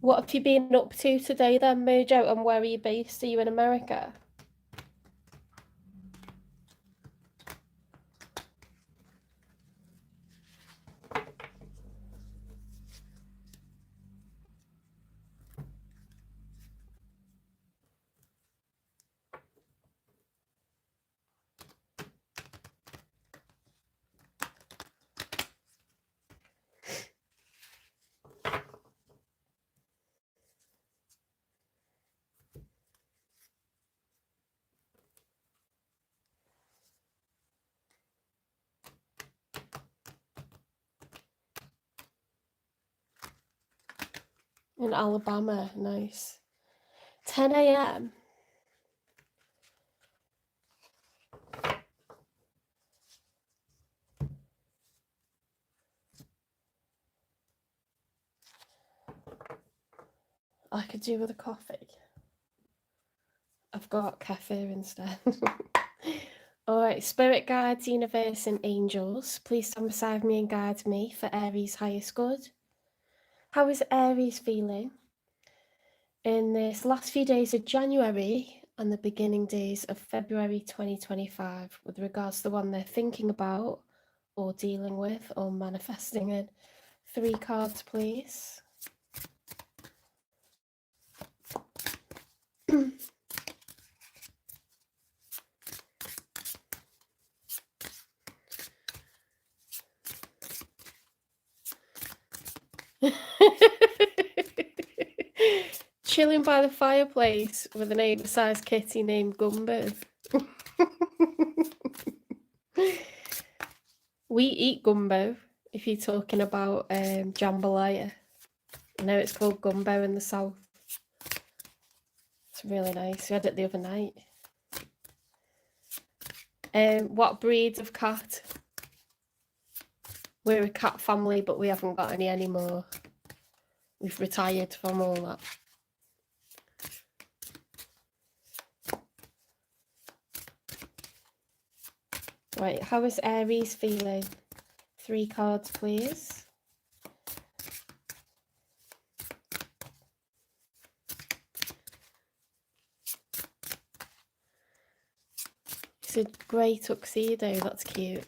What have you been up to today then, Mojo, and where are you based? Are you in America? In Alabama, nice. 10 a.m. I could do with a coffee. I've got cafe instead. Alright, spirit guides, universe, and angels, please stand beside me and guide me for Aries' highest good. How is Aries feeling in this last few days of January and the beginning days of February 2025 with regards to the one they're thinking about or dealing with or manifesting in? 3 cards, please. Chilling by the fireplace with an 8-sized kitty named Gumbo. We eat gumbo if you're talking about jambalaya. I know it's called gumbo in the south. It's really nice. We had it the other night. What breed of cat? We're a cat family, but we haven't got any anymore. We've retired from all that. Right, how is Aries feeling? 3 cards, please. It's a grey tuxedo, that's cute.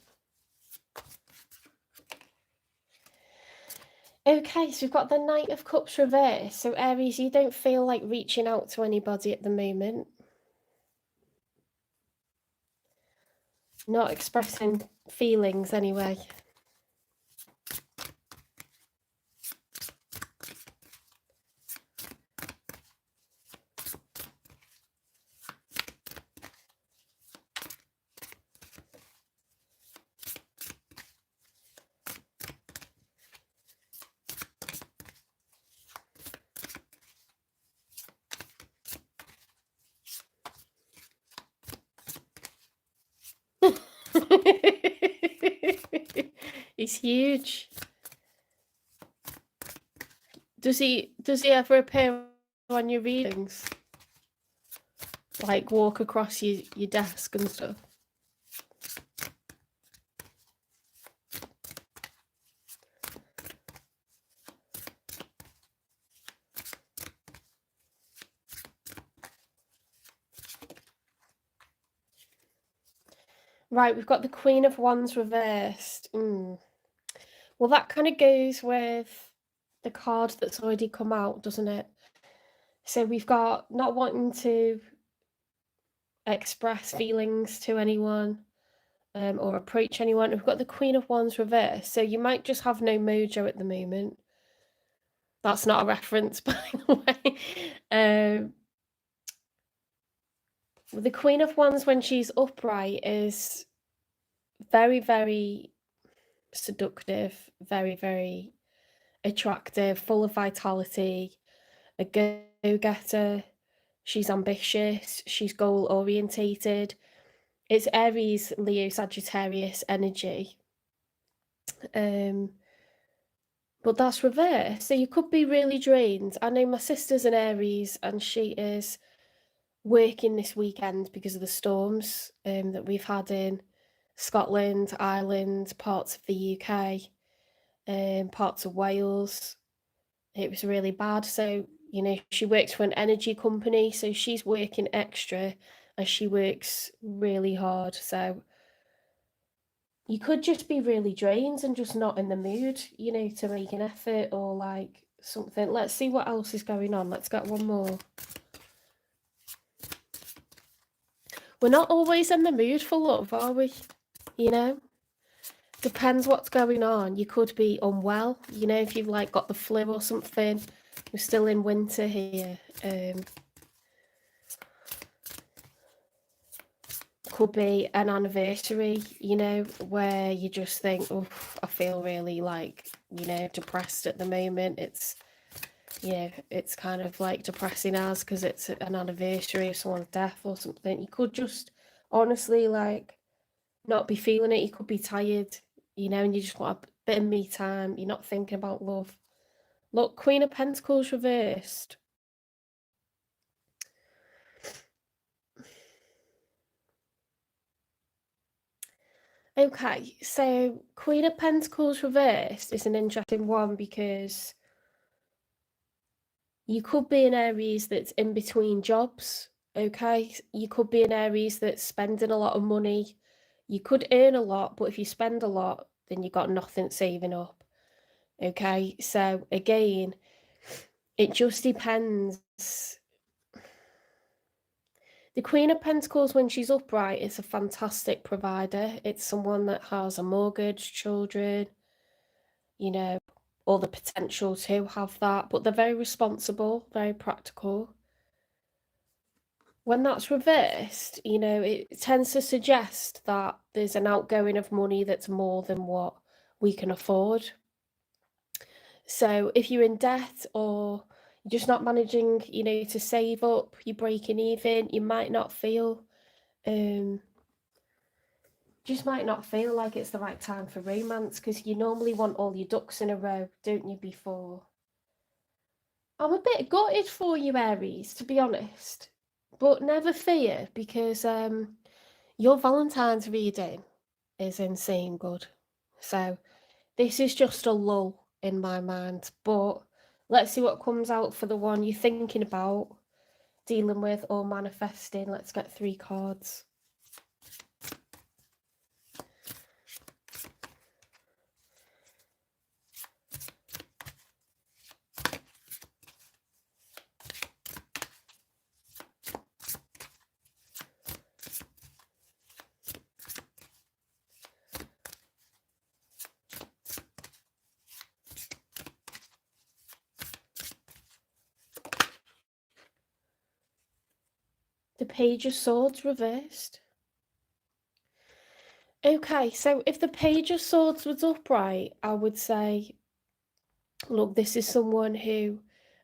Okay, so we've got the Knight of Cups reversed. So Aries, you don't feel like reaching out to anybody at the moment. Not expressing feelings anyway. He's huge. Does he ever appear on your readings? Like walk across your desk and stuff? Right, we've got the Queen of Wands reversed. Well, that kind of goes with the card that's already come out, doesn't it? So we've got not wanting to express feelings to anyone or approach anyone. We've got the Queen of Wands reversed. So you might just have no mojo at the moment. That's not a reference, by the way. The Queen of Wands, when she's upright, is very, very seductive, very, very attractive, full of vitality, a go-getter. She's ambitious, she's goal-orientated. It's Aries, Leo, Sagittarius energy. But that's reversed, so you could be really drained. I know my sister's an Aries and she is working this weekend because of the storms that we've had in Scotland, Ireland, parts of the UK, parts of Wales. It was really bad. So, she works for an energy company, so she's working extra and she works really hard. So you could just be really drained and just not in the mood, to make an effort or like something. Let's see what else is going on. Let's get one more. We're not always in the mood for love, are we? Depends what's going on. You could be unwell, if you've like got the flu or something. We're still in winter here. Could be an anniversary, where you just think, oh, I feel really like, depressed at the moment. It's kind of like depressing as because it's an anniversary of someone's death or something. You could just honestly like not be feeling it. You could be tired, and you just want a bit of me time. You're not thinking about love. Look, Queen of Pentacles reversed. Okay, so Queen of Pentacles reversed is an interesting one because you could be an Aries that's in between jobs, okay? You could be an Aries that's spending a lot of money. You could earn a lot, but if you spend a lot, then you got nothing saving up, okay? So again, it just depends. The Queen of Pentacles, when she's upright, is a fantastic provider. It's someone that has a mortgage, children, or the potential to have that, but they're very responsible, very practical. When that's reversed, it tends to suggest that there's an outgoing of money that's more than what we can afford. So if you're in debt or you're just not managing, to save up, you're breaking even, you might not feel just might not feel like it's the right time for romance because you normally want all your ducks in a row, don't you, before? I'm a bit gutted for you, Aries, to be honest. But never fear because your Valentine's reading is insane good. So this is just a lull in my mind. But let's see what comes out for the one you're thinking about dealing with or manifesting. Let's get 3 cards. The Page of Swords reversed. Okay, so if the Page of Swords was upright, I would say, look, this is someone who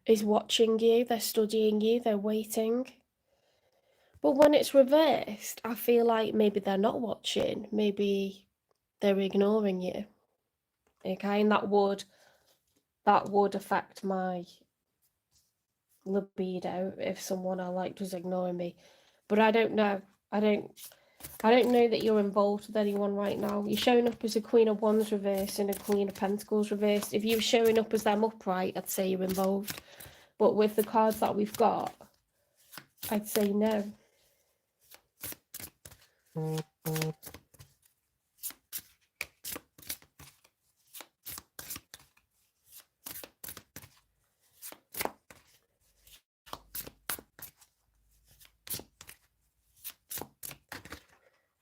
is watching you, they're studying you, they're waiting. But when it's reversed, I feel like maybe they're not watching, maybe they're ignoring you. Okay, and that would affect my libido if someone I liked was ignoring me. But I don't know. I don't know that you're involved with anyone right now. You're showing up as a Queen of Wands reversed and a Queen of Pentacles reversed. If you were showing up as them upright, I'd say you're involved. But with the cards that we've got, I'd say no.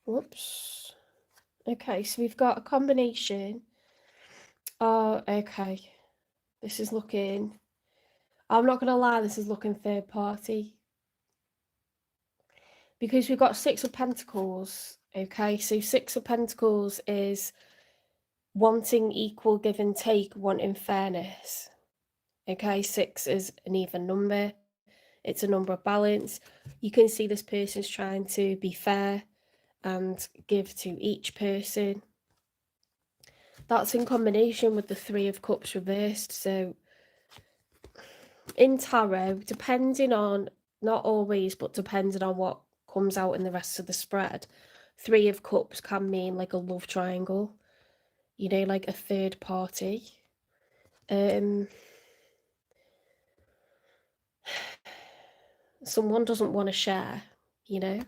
Whoops. Okay, so we've got a combination. Oh, okay. This is looking... I'm not going to lie, this is looking third party. Because we've got 6 of Pentacles. Okay, so 6 of Pentacles is wanting equal give and take, wanting fairness. Okay, 6 is an even number. It's a number of balance. You can see this person's trying to be fair and give to each person. That's in combination with the 3 of Cups reversed. So in tarot, depending on, not always, but depending on what comes out in the rest of the spread, 3 of Cups can mean like a love triangle, like a third party. someone doesn't want to share, you know?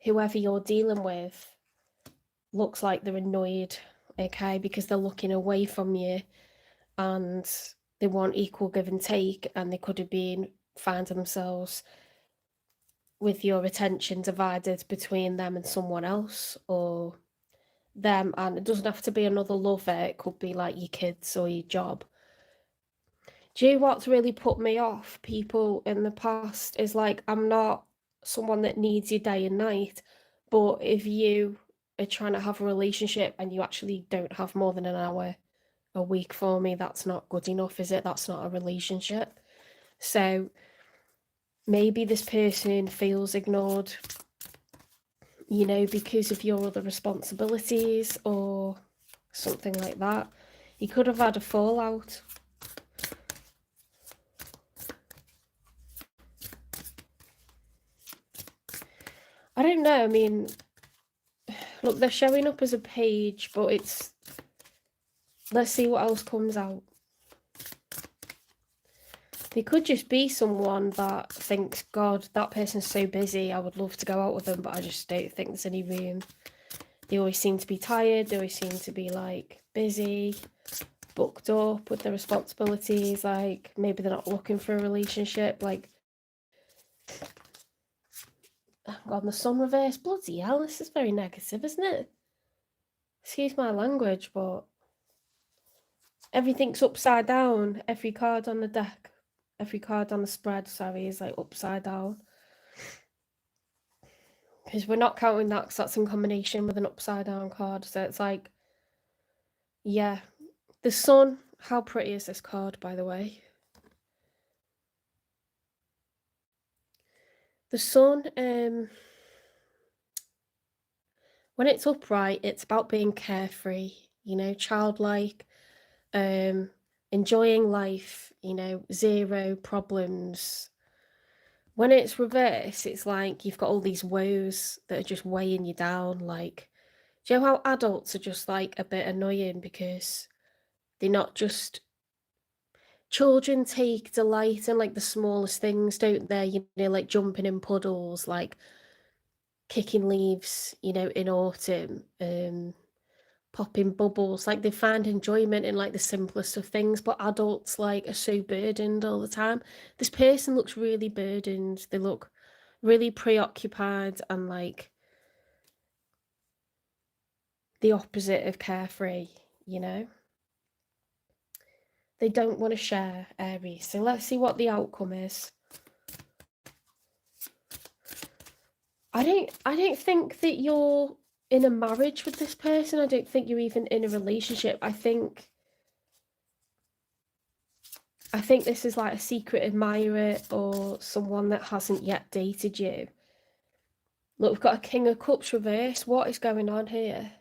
Whoever you're dealing with looks like they're annoyed, okay, because they're looking away from you and they want equal give and take, and they could have been finding themselves with your attention divided between them and someone else, or them, and it doesn't have to be another lover, it could be like your kids or your job. Do you know what's really put me off people in the past is like, I'm not someone that needs you day and night, but if you are trying to have a relationship and you actually don't have more than an hour a week for me, that's not good enough, is it? That's not a relationship. So maybe this person feels ignored, you know, because of your other responsibilities or something like that. You could have had a fallout. I don't know, I mean, look, they're showing up as a page, but it's... Let's see what else comes out. They could just be someone that thinks, God, that person's so busy, I would love to go out with them, but I just don't think there's any room. They always seem to be tired, they always seem to be, like, busy, booked up with their responsibilities, like, maybe they're not looking for a relationship, like... Oh God, the sun reverse, bloody hell, this is very negative, isn't it? Excuse my language, but everything's upside down. Every card on the deck, every card on the spread, sorry, is like upside down. Because we're not counting that, because that's in combination with an upside down card. So it's like, yeah. The sun, how pretty is this card, by the way? The sun, when it's upright, it's about being carefree, you know, childlike, enjoying life, you know, zero problems. When it's reversed, it's like you've got all these woes that are just weighing you down. Like, do you know how adults are just like a bit annoying because they're not just... Children take delight in like the smallest things, don't they? You know, like jumping in puddles, like kicking leaves, you know, in autumn, popping bubbles. Like they find enjoyment in like the simplest of things, but adults like are so burdened all the time. This person looks really burdened. They look really preoccupied and like the opposite of carefree, you know? They don't want to share, Aries. So let's see what the outcome is. I don't think that you're in a marriage with this person. I don't think you're even in a relationship. I think this is like a secret admirer or someone that hasn't yet dated you. Look, we've got a King of Cups reverse. What is going on here?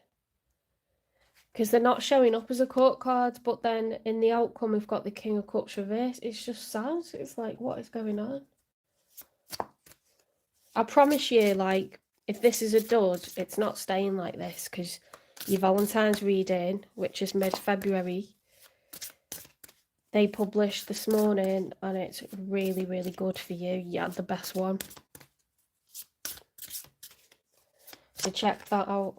Because they're not showing up as a court card, but then in the outcome we've got the King of Cups reverse. It's just sad. It's like, what is going on? I promise you, like, if this is a dud, it's not staying like this, because your Valentine's reading, which is mid-February, they published this morning, and it's really, really good for you. You had the best one. So check that out.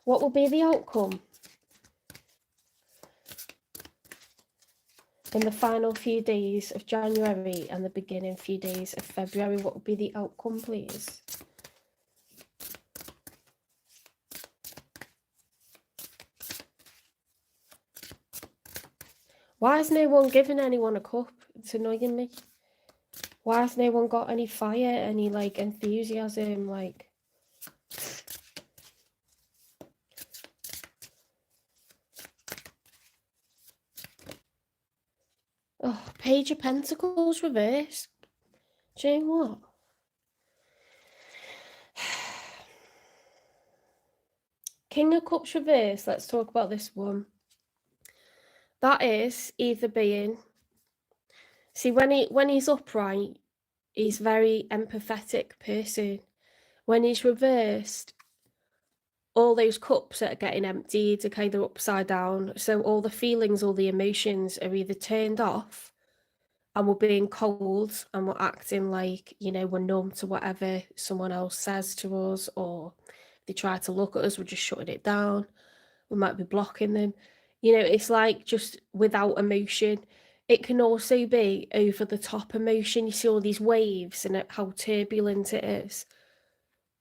What will be the outcome? In the final few days of January and the beginning few days of February, what will be the outcome, please? Why has no one given anyone a cup? It's annoying me. Why has no one got any fire, any, like, enthusiasm, like... Oh, Page of Pentacles reversed. Do you know what? King of Cups reversed, let's talk about this one. That is either being... See, when he's upright, he's very empathetic person. When he's reversed, all those cups that are getting emptied are kind of upside down. So all the feelings, all the emotions are either turned off and we're being cold and we're acting like, you know, we're numb to whatever someone else says to us, or they try to look at us, we're just shutting it down. We might be blocking them. You know, it's like just without emotion. It can also be over the top emotion. You see all these waves and how turbulent it is.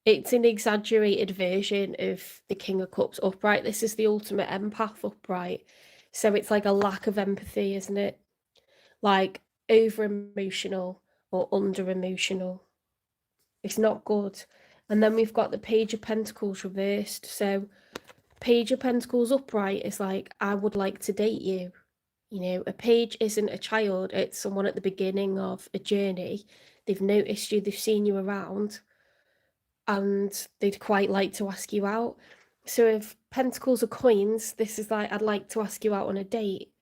It's an exaggerated version of the King of Cups upright. This is the ultimate empath upright. So it's like a lack of empathy, isn't it? Like over emotional or under emotional. It's not good. And then we've got the Page of Pentacles reversed. So Page of Pentacles upright is like, I would like to date you. You know, a page isn't a child, it's someone at the beginning of a journey. They've noticed you, they've seen you around, and they'd quite like to ask you out. So if Pentacles are coins, this is like, I'd like to ask you out on a date,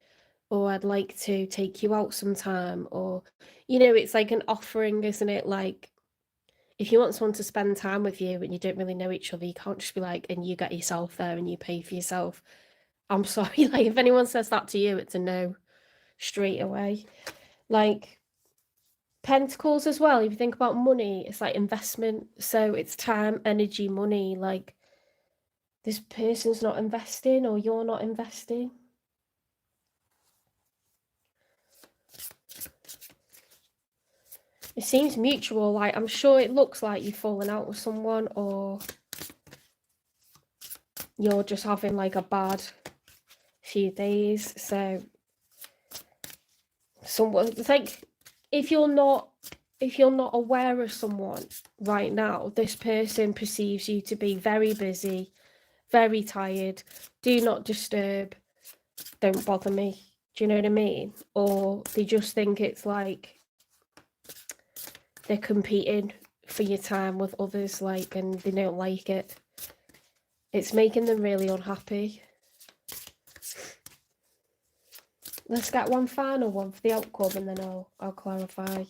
or I'd like to take you out sometime, or, you know, it's like an offering, isn't it? Like, if you want someone to spend time with you and you don't really know each other, you can't just be like, and you get yourself there and you pay for yourself. I'm sorry, like, if anyone says that to you, it's a no straight away. Like, Pentacles as well, if you think about money, it's like investment. So it's time, energy, money. Like, this person's not investing or you're not investing. It seems mutual. Like, I'm sure it looks like you've fallen out with someone, or you're just having like a bad few days. So someone, it's like, if you're not aware of someone right now, this person perceives you to be very busy, very tired, do not disturb, don't bother me. Do you know what I mean? Or they just think it's like they're competing for your time with others, like, and they don't like it. It's making them really unhappy. Let's get one final one for the outcome, and then I'll clarify.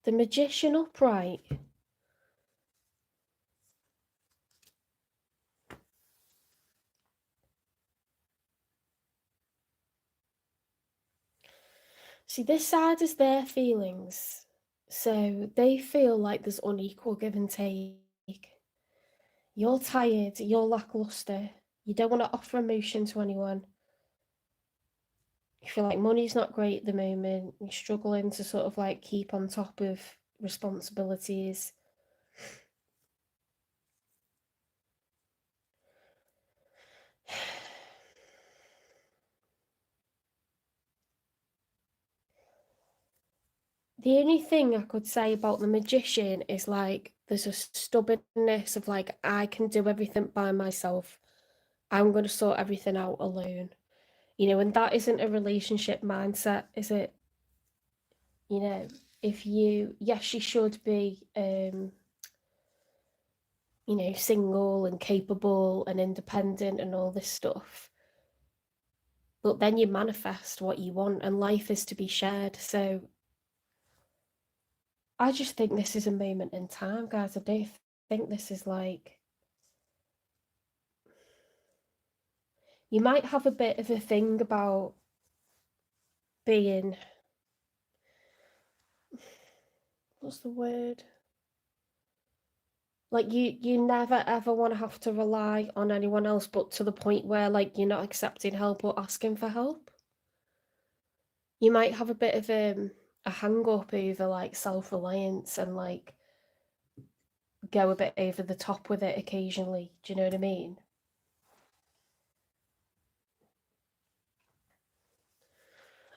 The Magician upright. See, this side is their feelings. So they feel like there's unequal give and take. You're tired, you're lackluster, you don't want to offer emotion to anyone. You feel like money's not great at the moment, you're struggling to sort of like keep on top of responsibilities. The only thing I could say about the Magician is like there's a stubbornness of like, I can do everything by myself. I'm going to sort everything out alone. You know, and that isn't a relationship mindset, is it? You know, if you, yes, you should be, you know, single and capable and independent and all this stuff. But then you manifest what you want, and life is to be shared. So I just think this is a moment in time, guys. I don't think this is like, you might have a bit of a thing about being, what's the word? Like, you never ever want to have to rely on anyone else, but to the point where like you're not accepting help or asking for help. You might have a bit of a hang up over like self-reliance and like go a bit over the top with it occasionally. Do you know what I mean?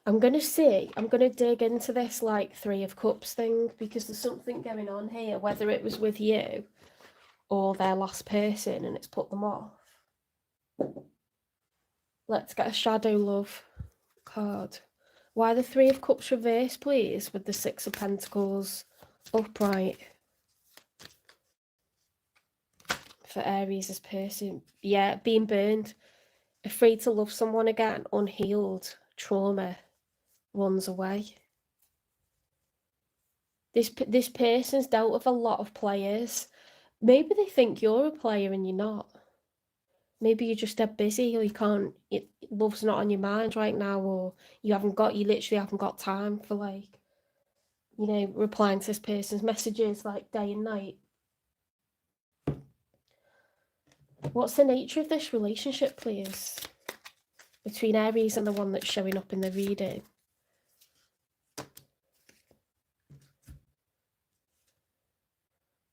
I'm gonna dig into this like Three of Cups thing, because there's something going on here, whether it was with you or their last person and it's put them off. Let's get a shadow love card. Why the Three of Cups reverse, please, with the Six of Pentacles upright? for Aries' person. Yeah, being burned, afraid to love someone again, unhealed, trauma runs away. This person's dealt with a lot of players. Maybe they think you're a player and you're not. Maybe you're just dead busy, or you can't. Love's not on your mind right now, or you literally haven't got time for like, replying to this person's messages like day and night. What's the nature of this relationship, please? Between Aries and the one that's showing up in the reading.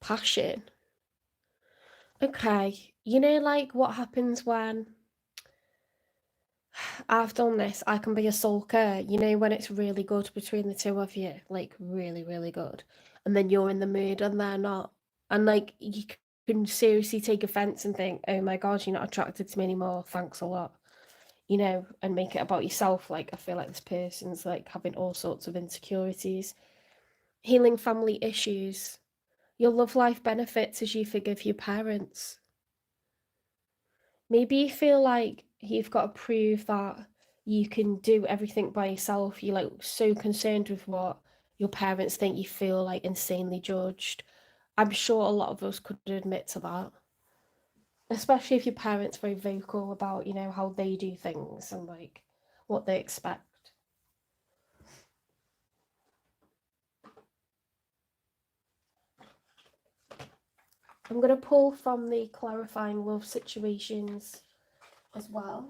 Passion. Okay, like what happens when I've done this, I can be a sulker, when it's really good between the two of you, like really, really good. And then you're in the mood and they're not. And like you can seriously take offense and think, oh my God, you're not attracted to me anymore. Thanks a lot. And make it about yourself. Like, I feel like this person's like having all sorts of insecurities. Healing family issues. Your love life benefits as you forgive your parents. Maybe you feel like you've got to prove that you can do everything by yourself. You're like so concerned with what your parents think, you feel like insanely judged. I'm sure a lot of us could admit to that. Especially if your parents are very vocal about, how they do things and like what they expect. I'm going to pull from the clarifying love situations as well.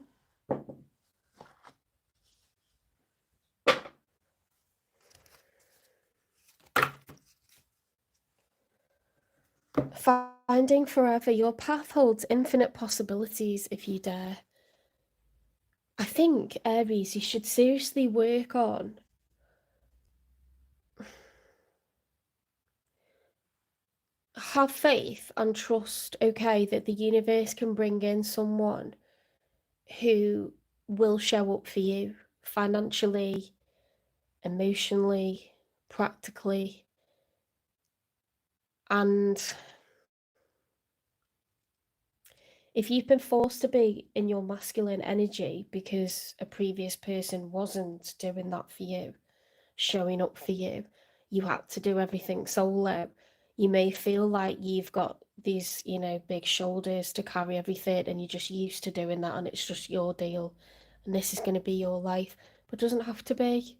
Finding forever, your path holds infinite possibilities if you dare. I think, Aries, you should seriously work on have faith and trust, okay, that the universe can bring in someone who will show up for you financially, emotionally, practically. And if you've been forced to be in your masculine energy because a previous person wasn't doing that for you, showing up for you, you had to do everything solo. You may feel like you've got these, big shoulders to carry everything and you're just used to doing that and it's just your deal and this is going to be your life, but it doesn't have to be.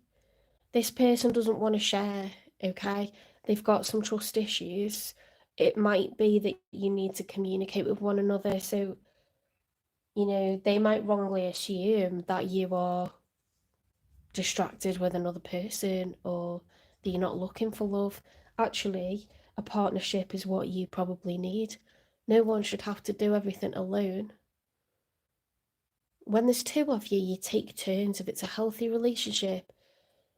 This person doesn't want to share, okay? They've got some trust issues. It might be that you need to communicate with one another. So, they might wrongly assume that you are distracted with another person or that you're not looking for love. Actually, a partnership is what you probably need. No one should have to do everything alone. When there's two of you, you take turns. If it's a healthy relationship,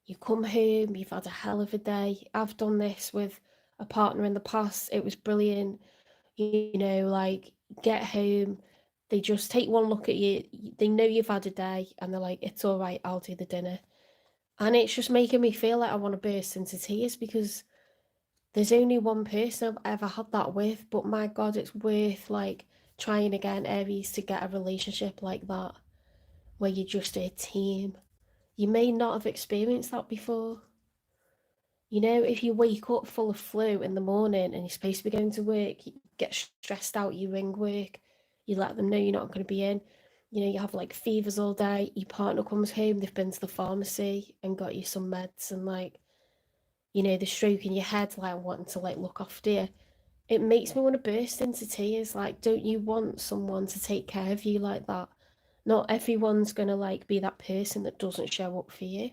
you come home, you've had a hell of a day. I've done this with a partner in the past. It was brilliant. Like, get home, they just take one look at you, they know you've had a day, and they're like, it's all right, I'll do the dinner. And it's just making me feel like I want to burst into tears because there's only one person I've ever had that with, but my God, it's worth like trying again, Aries, to get a relationship like that where you're just a team. You may not have experienced that before. If you wake up full of flu in the morning and you're supposed to be going to work, you get stressed out, you ring work, you let them know you're not going to be in. You have like fevers all day, your partner comes home, they've been to the pharmacy and got you some meds and like, they're stroking your head, like wanting to like look after you. It makes me want to burst into tears. Like, don't you want someone to take care of you like that? Not everyone's going to like be that person that doesn't show up for you.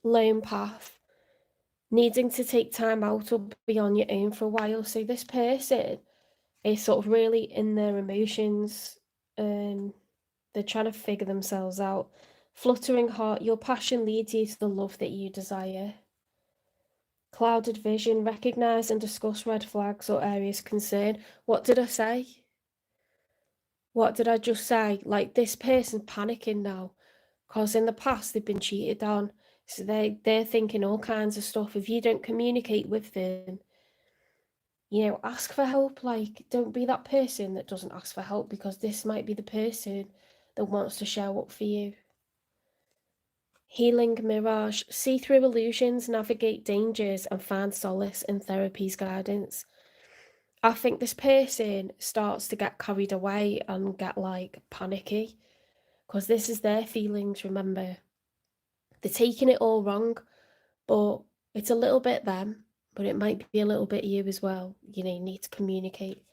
Lone path. Needing to take time out or be on your own for a while. So this person is sort of really in their emotions. They're trying to figure themselves out. Fluttering heart, your passion leads you to the love that you desire. Clouded vision, recognize and discuss red flags or areas of concern. What did I say? What did I just say? Like, this person's panicking now because in the past they've been cheated on. So they're thinking all kinds of stuff. If you don't communicate with them, You know, ask for help. Like, don't be that person that doesn't ask for help, because this might be the person that wants to show up for you. Healing mirage. See through illusions, navigate dangers, and find solace in therapy's guidance. I think this person starts to get carried away and get like panicky, because this is their feelings, remember. They're taking it all wrong, but it's a little bit them, but it might be a little bit you as well. You know, you need to communicate.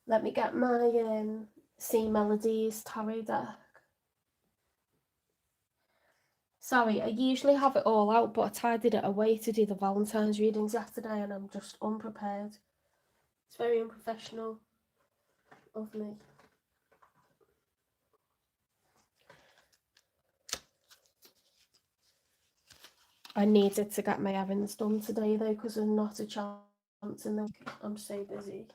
Let me get my C Melodies tarot deck. Sorry, I usually have it all out, but I tidied it away to do the Valentine's readings yesterday, and I'm just unprepared. It's very unprofessional of me. I needed to get my errands done today though, because there's not a chance in the week. I'm so busy.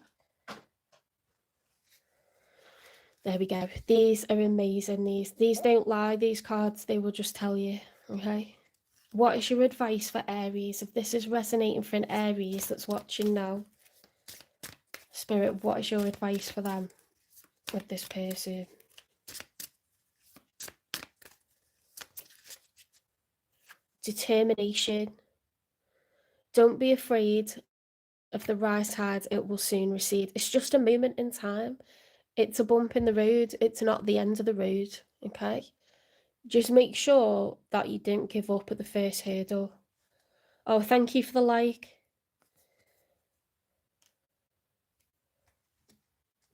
There we go. These are amazing. These don't lie, these cards, they will just tell you, okay? What is your advice for Aries? If this is resonating for an Aries that's watching now, Spirit, what is your advice for them with this person? Determination. Don't be afraid of the rise tide, it will soon recede. It's just a moment in time. It's a bump in the road. It's not the end of the road, okay? Just make sure that you don't give up at the first hurdle. Oh, thank you for the like.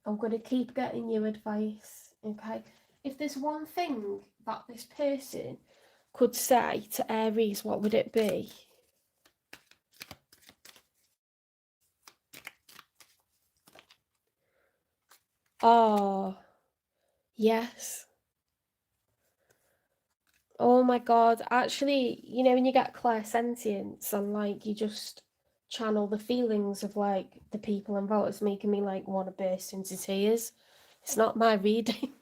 I'm going to keep getting you advice, okay? If there's one thing that this person could say to Aries, what would it be? Oh, yes. Oh my God. Actually, you know, when you get clairsentience and like you just channel the feelings of like the people involved, it's making me like want to burst into tears. It's not my reading.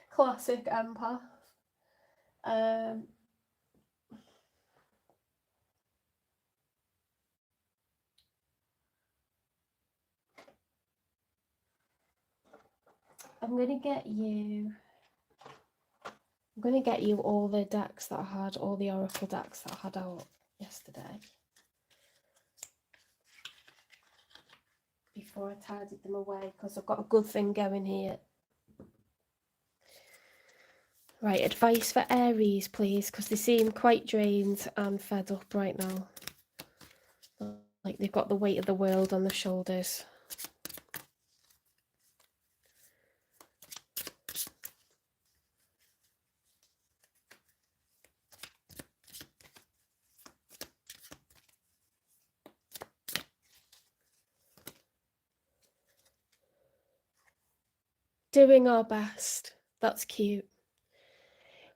Classic empath. Um, I'm gonna get you. I'm gonna get you all the decks that I had, all the oracle decks that I had out yesterday. Before I tidied them away, because I've got a good thing going here. Right, advice for Aries, please, because they seem quite drained and fed up right now. Like they've got the weight of the world on their shoulders. Doing our best. That's cute.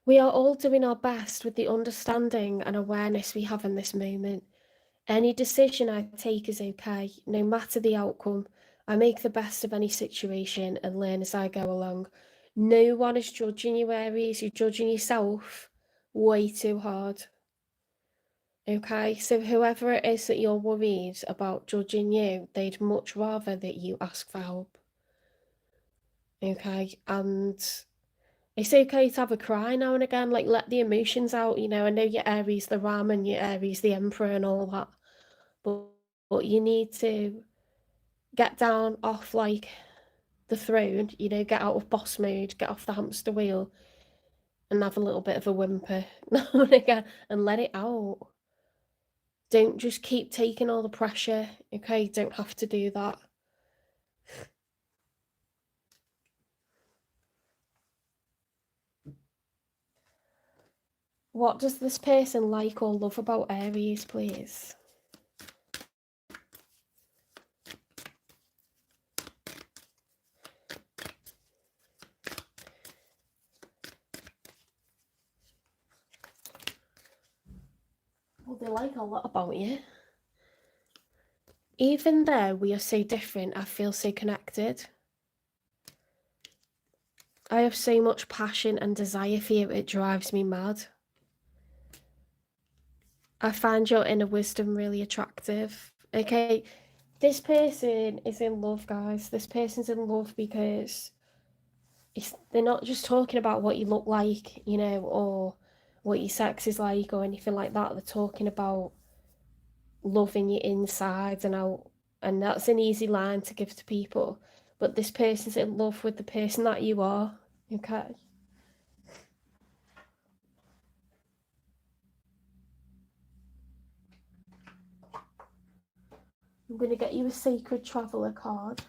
We are all doing our best with the understanding and awareness we have in this moment. Any decision I take is okay, no matter the outcome. I make the best of any situation and learn as I go along. No one is judging you, Aries. You're judging yourself way too hard. Okay, so whoever it is that you're worried about judging you, they'd much rather that you ask for help. Okay, and it's okay to have a cry now and again, like let the emotions out, you know. I know you're Aries the Ram and you're Aries the Emperor and all that, but you need to get down off like the throne, you know, get out of boss mode, get off the hamster wheel and have a little bit of a whimper now and again and let it out. Don't just keep taking all the pressure, okay? You don't have to do that. What does this person like or love about Aries, please? Well, they like a lot about you. Even though we are so different, I feel so connected. I have so much passion and desire for you, it drives me mad. I find your inner wisdom really attractive. Okay, This person is in love, guys. This person's in love because they're not just talking about what you look like, you know, or what your sex is like or anything like that. They're talking about loving your insides and how, and that's an easy line to give to people. But this person's in love with the person that you are, okay? I'm going to get you a sacred traveller card.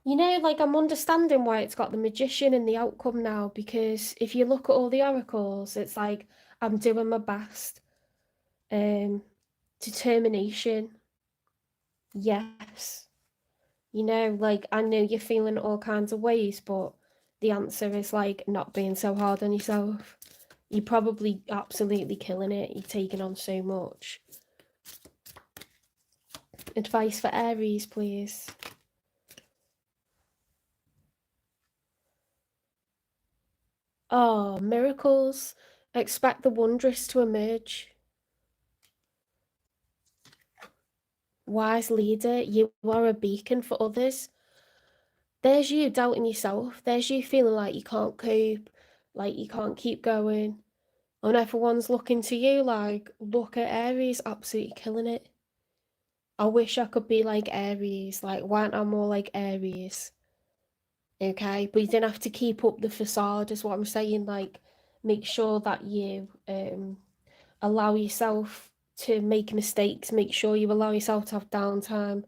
You know, like I'm understanding why it's got the magician and the outcome now, because if you look at all the oracles, it's like I'm doing my best. Determination. Yes. You know, like I know you're feeling all kinds of ways, but the answer is like not being so hard on yourself. You're probably absolutely killing it. You're taking on so much. Advice for Aries, please. Oh, miracles. Expect the wondrous to emerge. Wise leader, you are a beacon for others. There's you doubting yourself. There's you feeling like you can't cope, like you can't keep going. And everyone's looking to you like, look at Aries, absolutely killing it. I wish I could be like Aries. Like, why aren't I more like Aries? Okay, but you don't have to keep up the facade, is what I'm saying. Like, make sure that you allow yourself to make mistakes. Make sure you allow yourself to have downtime.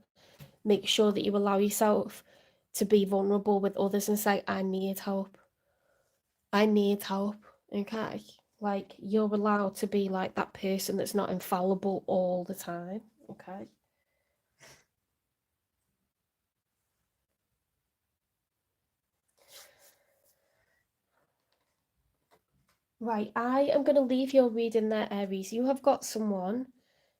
Make sure that you allow yourself to be vulnerable with others and say, I need help. I need help. Okay. Like you're allowed to be like that person that's not infallible all the time. Okay. Right. I am going to leave your reading there, Aries. You have got someone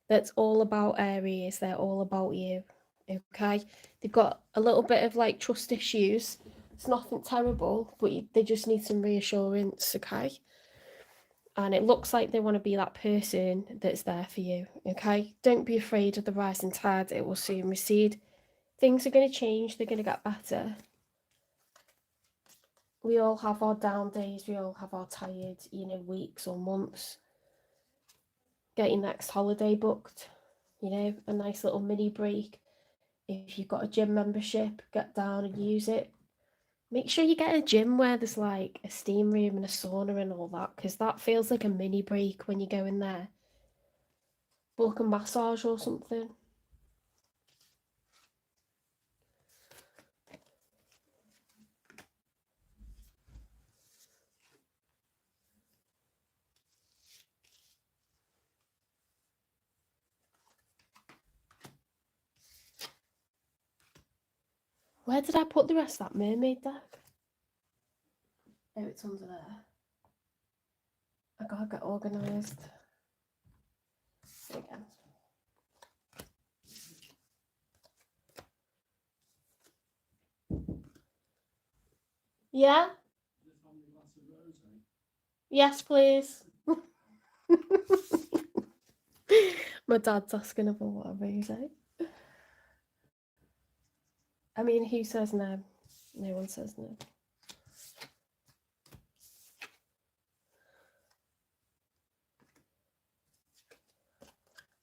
that's all about Aries. They're all about you. Okay. They've got a little bit of like trust issues. It's nothing terrible, but they just need some reassurance. Okay. And it looks like they want to be that person that's there for you. Okay. Don't be afraid of the rising tide. It will soon recede. Things are going to change. They're going to get better. We all have our down days. We all have our tired, weeks or months. Get your next holiday booked. A nice little mini break. If you've got a gym membership, get down and use it. Make sure you get a gym where there's like a steam room and a sauna and all that, because that feels like a mini break when you go in there. Book a massage or something. Where did I put the rest of that mermaid deck? Oh, it's under there. I gotta get organised. Again. Yeah? Yes, please. My dad's asking about what a rosé. I mean, who says no? No one says no.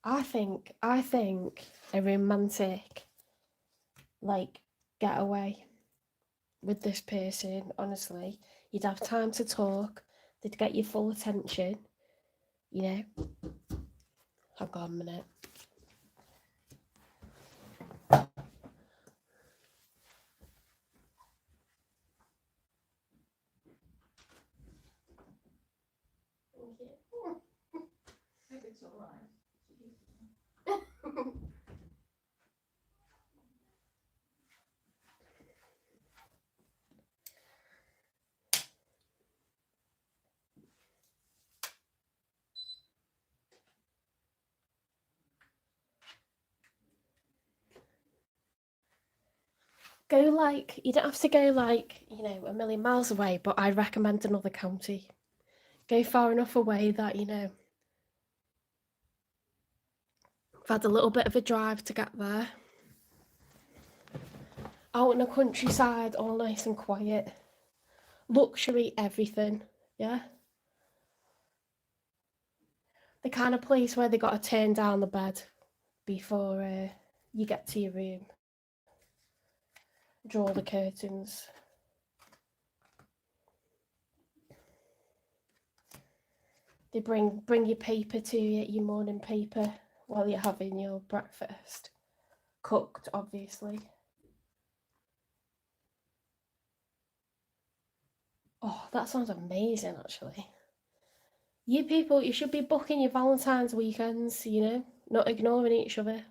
I think a romantic like getaway with this person, honestly, you'd have time to talk, they'd get your full attention, you know. Hang on a minute. Thank you. I think it's alright. Go like, you don't have to go like, you know, a million miles away, but I'd recommend another county. Go far enough away that, you know, I've had a little bit of a drive to get there. Out in the countryside, all nice and quiet. Luxury, everything, yeah? The kind of place where they got to turn down the bed before you get to your room. Draw the curtains. They bring your paper to you, your morning paper, while you're having your breakfast. Cooked, obviously. Oh, that sounds amazing, actually. You people, you should be booking your Valentine's weekends, you know, not ignoring each other.